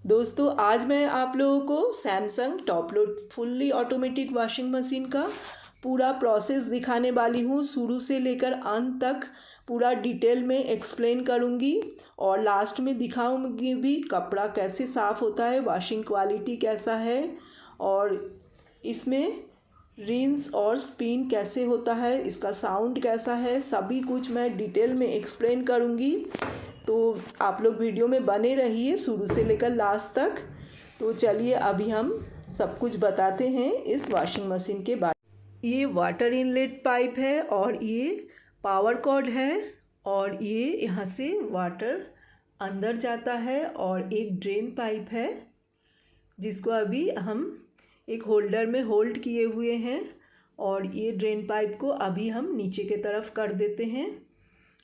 दोस्तों आज मैं आप लोगों को Samsung top load fully automatic washing machine का पूरा प्रोसेस दिखाने वाली हूँ। शुरू से लेकर अंत तक पूरा डिटेल में एक्सप्लेन करूँगी और लास्ट में दिखाऊँगी भी कपड़ा कैसे साफ़ होता है, वॉशिंग क्वालिटी कैसा है और इसमें रिंस और स्पिन कैसे होता है, इसका साउंड कैसा है, सभी कुछ मैं डिटेल में एक्सप्लेन करूँगी। तो आप लोग वीडियो में बने रहिए शुरू से लेकर लास्ट तक। तो चलिए अभी हम सब कुछ बताते हैं इस वॉशिंग मशीन के बारे में। ये वाटर इनलेट पाइप है और ये पावर कॉर्ड है और ये यहाँ से वाटर अंदर जाता है और एक ड्रेन पाइप है जिसको अभी हम एक होल्डर में होल्ड किए हुए हैं और ये ड्रेन पाइप को अभी हम नीचे के तरफ कर देते हैं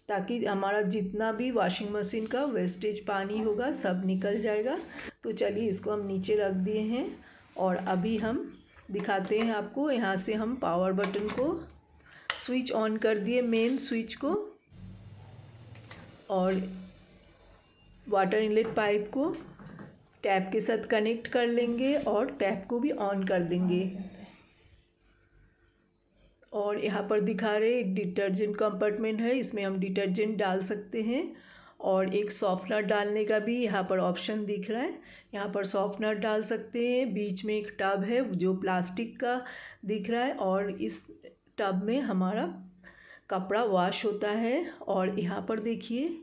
ताकि हमारा जितना भी वॉशिंग मशीन का वेस्टेज पानी होगा सब निकल जाएगा। तो चलिए इसको हम नीचे रख दिए हैं और अभी हम दिखाते हैं आपको। यहाँ से हम पावर बटन को स्विच ऑन कर दिए, मेन स्विच को, और वाटर इनलेट पाइप को टैप के साथ कनेक्ट कर लेंगे और टैप को भी ऑन कर देंगे। और यहाँ पर दिखा रहे एक डिटर्जेंट कंपार्टमेंट है, इसमें हम डिटर्जेंट डाल सकते हैं और एक सॉफ्टनर डालने का भी यहाँ पर ऑप्शन दिख रहा है। यहाँ पर सॉफ्टनर डाल सकते हैं। बीच में एक टब है जो प्लास्टिक का दिख रहा है और इस टब में हमारा कपड़ा वॉश होता है। और यहाँ पर देखिए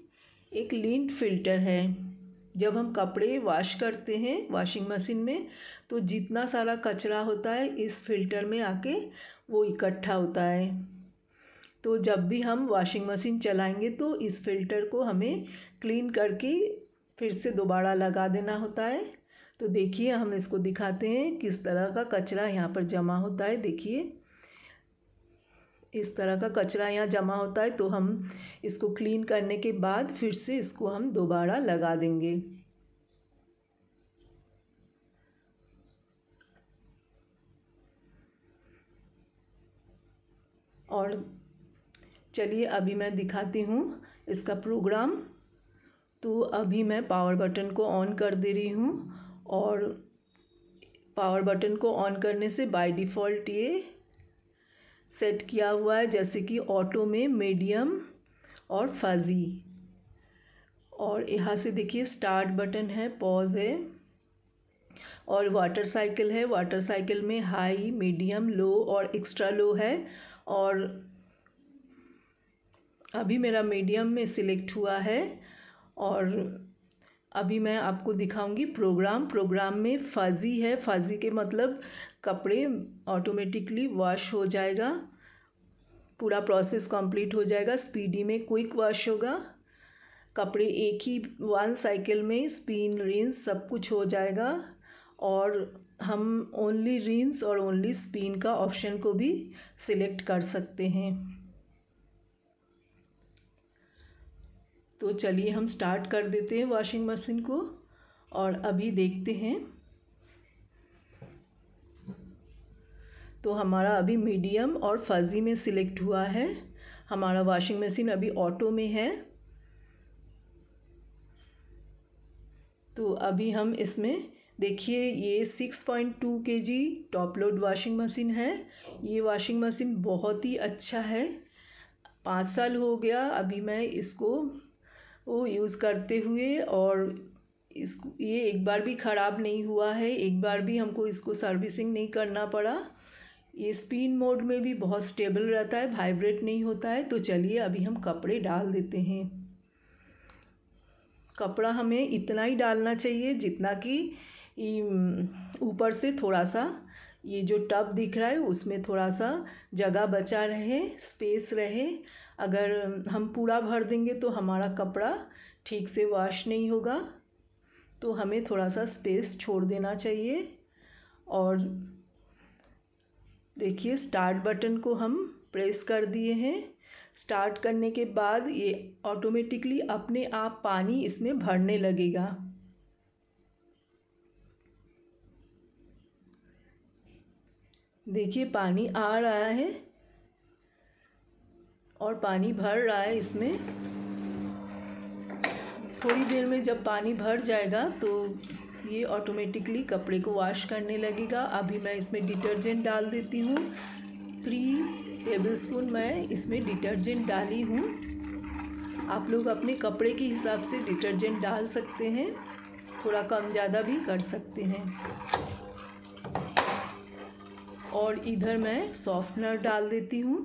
एक लिंट फिल्टर है। जब हम कपड़े वॉश करते हैं वॉशिंग मशीन में तो जितना सारा कचरा होता है इस फिल्टर में आके वो इकट्ठा होता है। तो जब भी हम वॉशिंग मशीन चलाएंगे तो इस फिल्टर को हमें क्लीन करके फिर से दोबारा लगा देना होता है। तो देखिए हम इसको दिखाते हैं किस तरह का कचरा यहाँ पर जमा होता है। देखिए इस तरह का कचरा यहाँ जमा होता है। तो हम इसको क्लीन करने के बाद फिर से इसको हम दोबारा लगा देंगे। और चलिए अभी मैं दिखाती हूँ इसका प्रोग्राम। तो अभी मैं पावर बटन को ऑन कर दे रही हूँ और पावर बटन को ऑन करने से बाय डिफ़ॉल्ट ये सेट किया हुआ है जैसे कि ऑटो में, मीडियम और फजी। और यहाँ से देखिए स्टार्ट बटन है, पॉज है और वाटर साइकिल है। वाटर साइकिल में हाई, मीडियम, लो और एक्स्ट्रा लो है और अभी मेरा मीडियम में सिलेक्ट हुआ है। और अभी मैं आपको दिखाऊंगी प्रोग्राम में फजी है। फजी के मतलब कपड़े ऑटोमेटिकली वॉश हो जाएगा, पूरा प्रोसेस कंप्लीट हो जाएगा। स्पीडी में क्विक वॉश होगा, कपड़े एक ही वन साइकिल में स्पिन, रिंस सब कुछ हो जाएगा। और हम ओनली रिंस और ओनली स्पिन का ऑप्शन को भी सिलेक्ट कर सकते हैं। तो चलिए हम स्टार्ट कर देते हैं वॉशिंग मशीन को और अभी देखते हैं। तो हमारा अभी मीडियम और फजी में सिलेक्ट हुआ है। हमारा वॉशिंग मशीन अभी ऑटो में है। तो अभी हम इसमें देखिए ये 6.2 kg top load washing machine है। ये वॉशिंग मशीन बहुत ही अच्छा है। 5 साल हो गया अभी मैं इसको यूज़ करते हुए और ये एक बार भी ख़राब नहीं हुआ है। एक बार भी हमको इसको सर्विसिंग नहीं करना पड़ा। ये स्पिन मोड में भी बहुत स्टेबल रहता है, वाइब्रेट नहीं होता है। तो चलिए अभी हम कपड़े डाल देते हैं। कपड़ा हमें इतना ही डालना चाहिए जितना कि ऊपर से थोड़ा सा ये जो टब दिख रहा है उसमें थोड़ा सा जगह बचा रहे, स्पेस रहे। अगर हम पूरा भर देंगे तो हमारा कपड़ा ठीक से वॉश नहीं होगा। तो हमें थोड़ा सा स्पेस छोड़ देना चाहिए। और देखिए स्टार्ट बटन को हम प्रेस कर दिए हैं। स्टार्ट करने के बाद ये ऑटोमेटिकली अपने आप पानी इसमें भरने लगेगा। देखिए पानी आ रहा है और पानी भर रहा है इसमें। थोड़ी देर में जब पानी भर जाएगा तो ये ऑटोमेटिकली कपड़े को वॉश करने लगेगा। अभी मैं इसमें डिटर्जेंट डाल देती हूँ। 3 टेबलस्पून मैं इसमें डिटर्जेंट डाली हूँ। आप लोग अपने कपड़े के हिसाब से डिटर्जेंट डाल सकते हैं, थोड़ा कम ज़्यादा भी कर सकते हैं। और इधर मैं सॉफ्टनर डाल देती हूँ।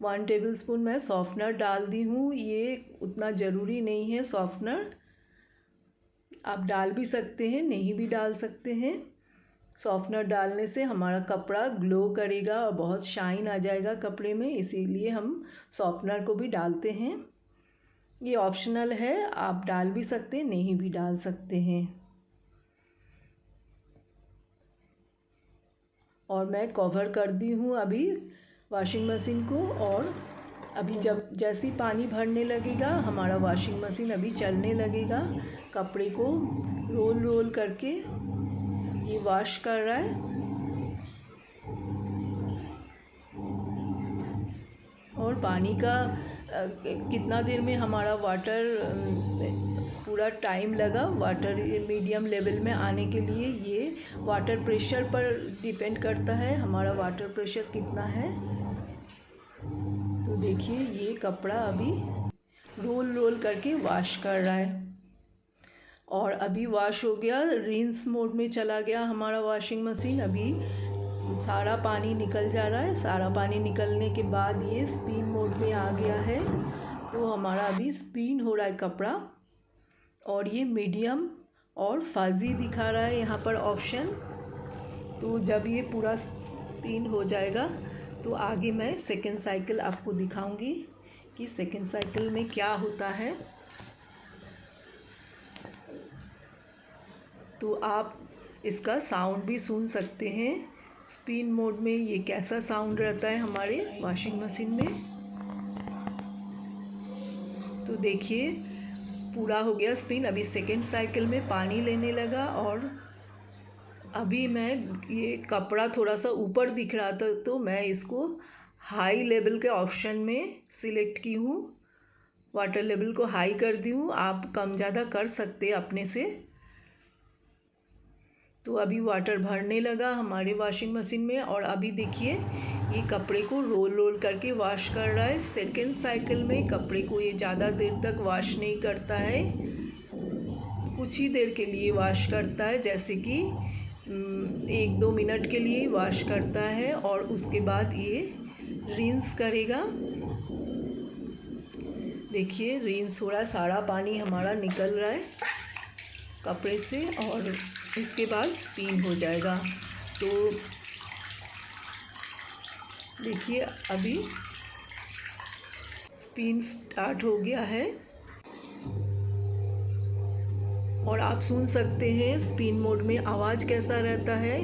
1 टेबलस्पून मैं सॉफ्टनर डाल दी हूँ। ये उतना ज़रूरी नहीं है सॉफ्टनर, आप डाल भी सकते हैं, नहीं भी डाल सकते हैं। सॉफ्टनर डालने से हमारा कपड़ा ग्लो करेगा और बहुत शाइन आ जाएगा कपड़े में, इसीलिए हम सॉफ्टनर को भी डालते हैं। ये ऑप्शनल है, आप डाल भी सकते हैं, नहीं भी डाल सकते हैं। और मैं कवर कर दी हूँ अभी वॉशिंग मशीन को। और अभी जैसे ही पानी भरने लगेगा हमारा वॉशिंग मशीन अभी चलने लगेगा। कपड़े को रोल रोल करके ये वॉश कर रहा है। और पानी का कितना देर में हमारा वाटर पूरा टाइम लगा वाटर मीडियम लेवल में आने के लिए, ये वाटर प्रेशर पर डिपेंड करता है हमारा वाटर प्रेशर कितना है। तो देखिए ये कपड़ा अभी रोल रोल करके वॉश कर रहा है। और अभी वॉश हो गया, रिंस मोड में चला गया हमारा वॉशिंग मशीन। अभी सारा पानी निकल जा रहा है। सारा पानी निकलने के बाद ये स्पिन मोड में आ गया है। तो हमारा अभी स्पिन हो रहा है कपड़ा। और ये मीडियम और फाजी दिखा रहा है यहाँ पर ऑप्शन। तो जब ये पूरा स्पिन हो जाएगा तो आगे मैं सेकेंड साइकिल आपको दिखाऊंगी कि सेकेंड साइकिल में क्या होता है। तो आप इसका साउंड भी सुन सकते हैं। स्पिन मोड में ये कैसा साउंड रहता है हमारे वॉशिंग मशीन में। तो देखिए पूरा हो गया स्पिन। अभी सेकेंड साइकिल में पानी लेने लगा। और अभी मैं ये कपड़ा थोड़ा सा ऊपर दिख रहा था तो मैं इसको हाई लेवल के ऑप्शन में सिलेक्ट की हूँ। वाटर लेवल को हाई कर दी हूँ, आप कम ज़्यादा कर सकते अपने से। तो अभी वाटर भरने लगा हमारे वॉशिंग मशीन में। और अभी देखिए ये कपड़े को रोल रोल करके वॉश कर रहा है। सेकेंड साइकिल में कपड़े को ये ज़्यादा देर तक वॉश नहीं करता है, कुछ ही देर के लिए वॉश करता है, जैसे कि 1-2 मिनट के लिए वॉश करता है। और उसके बाद ये रिंस करेगा। देखिए रिंस हो रहा है, सारा पानी हमारा निकल रहा है कपड़े से। और इसके बाद स्पिन हो जाएगा। तो देखिए अभी स्पिन स्टार्ट हो गया है। और आप सुन सकते हैं स्पिन मोड में आवाज़ कैसा रहता है,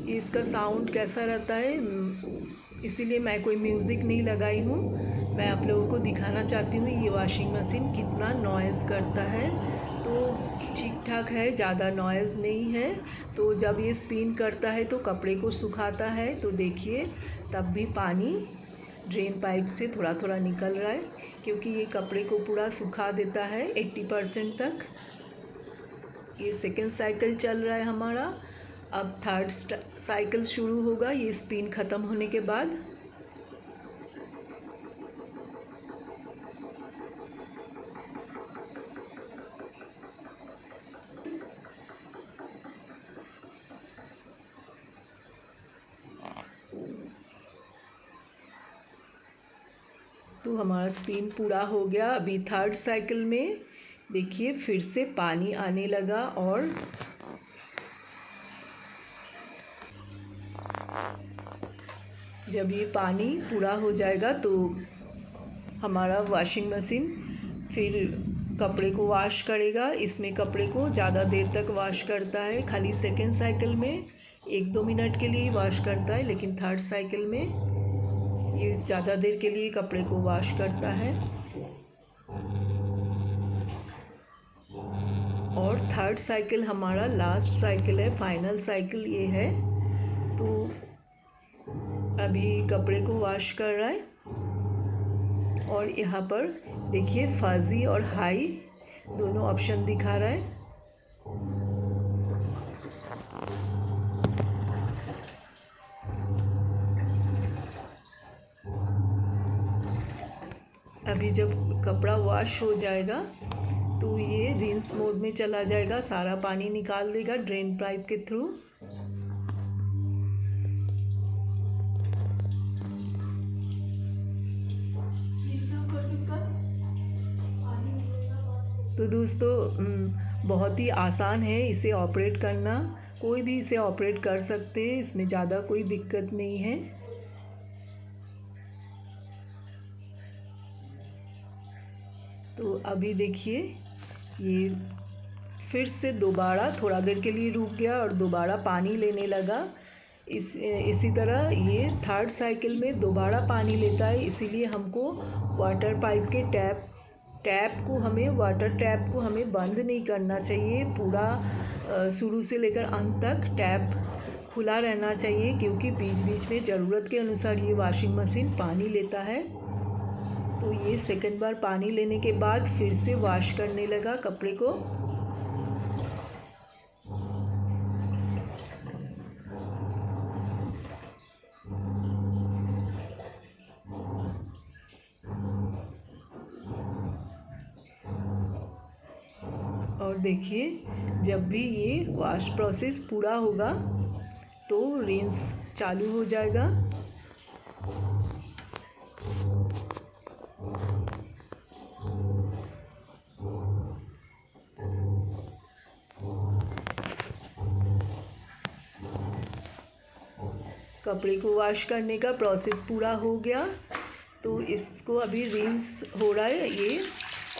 इसका साउंड कैसा रहता है। इसीलिए मैं कोई म्यूज़िक नहीं लगाई हूँ, मैं आप लोगों को दिखाना चाहती हूँ ये वॉशिंग मशीन कितना नॉइज़ करता है। तो ठीक ठाक है, ज़्यादा नॉइज़ नहीं है। तो जब ये स्पिन करता है तो कपड़े को सुखाता है। तो देखिए तब भी पानी ड्रेन पाइप से थोड़ा थोड़ा निकल रहा है, क्योंकि ये कपड़े को पूरा सुखा देता है 80% तक। ये सेकेंड साइकिल चल रहा है हमारा। अब थर्ड साइकिल शुरू होगा ये स्पिन ख़त्म होने के बाद। तो हमारा स्पिन पूरा हो गया। अभी थर्ड साइकिल में देखिए फिर से पानी आने लगा। और जब ये पानी पूरा हो जाएगा तो हमारा वॉशिंग मशीन फिर कपड़े को वॉश करेगा। इसमें कपड़े को ज़्यादा देर तक वॉश करता है, खाली सेकेंड साइकिल में 1-2 मिनट के लिए वॉश करता है, लेकिन थर्ड साइकिल में ये ज़्यादा देर के लिए कपड़े को वॉश करता है। और थर्ड साइकिल हमारा लास्ट साइकिल है, फाइनल साइकिल ये है। तो अभी कपड़े को वॉश कर रहा है। और यहाँ पर देखिए फाजी और हाई दोनों ऑप्शन दिखा रहा है। अभी जब कपड़ा वॉश हो जाएगा तो ये रिंस मोड में चला जाएगा, सारा पानी निकाल देगा ड्रेन पाइप के थ्रू। तो दोस्तों बहुत ही आसान है इसे ऑपरेट करना, कोई भी इसे ऑपरेट कर सकते हैं, इसमें ज़्यादा कोई दिक्कत नहीं है। तो अभी देखिए ये फिर से दोबारा थोड़ा देर के लिए रुक गया और दोबारा पानी लेने लगा। इसी तरह ये थर्ड साइकिल में दोबारा पानी लेता है, इसीलिए हमको वाटर पाइप के वाटर टैप को हमें बंद नहीं करना चाहिए। पूरा शुरू से लेकर अंत तक टैप खुला रहना चाहिए, क्योंकि बीच बीच में ज़रूरत के अनुसार ये वॉशिंग मशीन पानी लेता है। तो ये सेकंड बार पानी लेने के बाद फिर से वॉश करने लगा कपड़े को। और देखिए जब भी ये वॉश प्रोसेस पूरा होगा तो रिंस चालू हो जाएगा। कपड़े को वॉश करने का प्रोसेस पूरा हो गया, तो इसको अभी रिंस हो रहा है ये,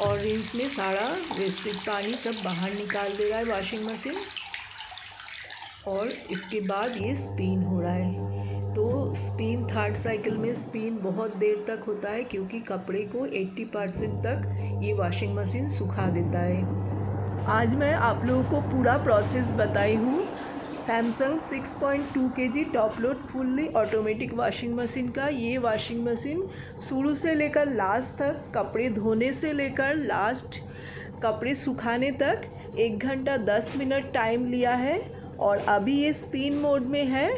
और रिंस में सारा वेस्टेज पानी सब बाहर निकाल दे रहा है वॉशिंग मशीन। और इसके बाद ये स्पिन हो रहा है। तो स्पिन थर्ड साइकिल में स्पिन बहुत देर तक होता है, क्योंकि कपड़े को 80% तक ये वॉशिंग मशीन सुखा देता है। आज मैं आप लोगों को पूरा प्रोसेस बताई हूँ Samsung 6.2 kg top load fully automatic washing machine का। ये वॉशिंग मशीन शुरू से लेकर लास्ट तक, कपड़े धोने से लेकर लास्ट कपड़े सुखाने तक 1 घंटा 10 मिनट टाइम लिया है। और अभी ये स्पिन मोड में है।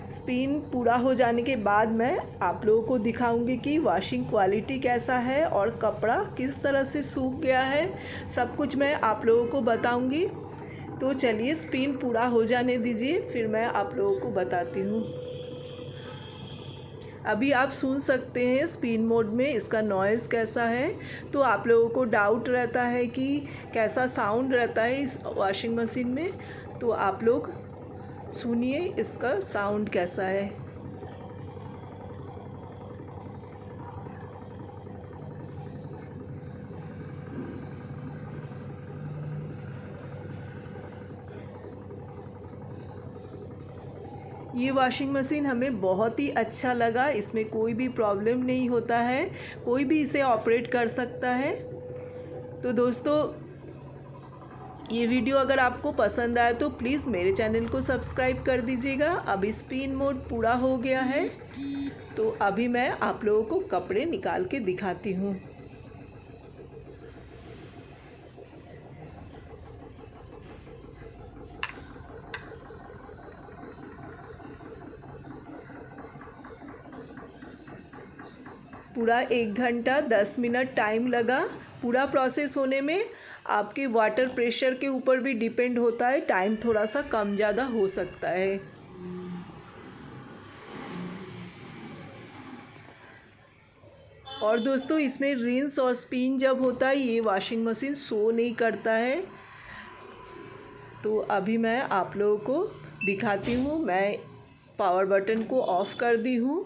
स्पिन पूरा हो जाने के बाद मैं आप लोगों को दिखाऊंगी कि वॉशिंग क्वालिटी कैसा है और कपड़ा किस तरह से सूख गया है, सब कुछ मैं आप लोगों को बताऊंगी। तो चलिए स्पिन पूरा हो जाने दीजिए, फिर मैं आप लोगों को बताती हूँ। अभी आप सुन सकते हैं स्पिन मोड में इसका नॉइज़ कैसा है। तो आप लोगों को डाउट रहता है कि कैसा साउंड रहता है इस वॉशिंग मशीन में, तो आप लोग सुनिए इसका साउंड कैसा है। ये वॉशिंग मशीन हमें बहुत ही अच्छा लगा, इसमें कोई भी प्रॉब्लम नहीं होता है, कोई भी इसे ऑपरेट कर सकता है। तो दोस्तों ये वीडियो अगर आपको पसंद आए तो प्लीज़ मेरे चैनल को सब्सक्राइब कर दीजिएगा। अभी स्पिन मोड पूरा हो गया है, तो अभी मैं आप लोगों को कपड़े निकाल के दिखाती हूँ। पूरा 1 घंटा 10 मिनट टाइम लगा पूरा प्रोसेस होने में। आपके वाटर प्रेशर के ऊपर भी डिपेंड होता है, टाइम थोड़ा सा कम ज़्यादा हो सकता है। और दोस्तों इसमें रिंस और स्पिन जब होता है ये वॉशिंग मशीन शो नहीं करता है। तो अभी मैं आप लोगों को दिखाती हूँ। मैं पावर बटन को ऑफ़ कर दी हूँ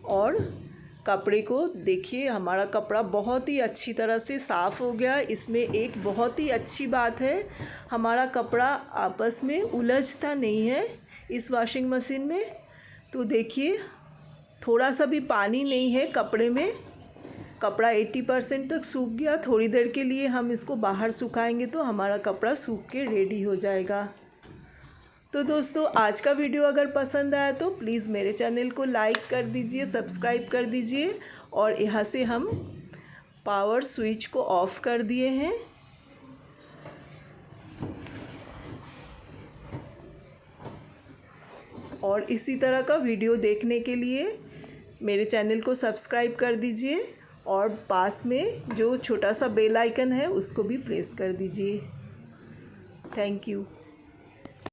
और कपड़े को देखिए, हमारा कपड़ा बहुत ही अच्छी तरह से साफ़ हो गया। इसमें एक बहुत ही अच्छी बात है, हमारा कपड़ा आपस में उलझता नहीं है इस वॉशिंग मशीन में। तो देखिए थोड़ा सा भी पानी नहीं है कपड़े में, कपड़ा 80% तक सूख गया। थोड़ी देर के लिए हम इसको बाहर सुखाएंगे तो हमारा कपड़ा सूख के रेडी हो जाएगा। तो दोस्तों आज का वीडियो अगर पसंद आया तो प्लीज़ मेरे चैनल को लाइक कर दीजिए, सब्सक्राइब कर दीजिए। और यहाँ से हम पावर स्विच को ऑफ़ कर दिए हैं। और इसी तरह का वीडियो देखने के लिए मेरे चैनल को सब्सक्राइब कर दीजिए और पास में जो छोटा सा बेल आइकन है उसको भी प्रेस कर दीजिए। Thank you.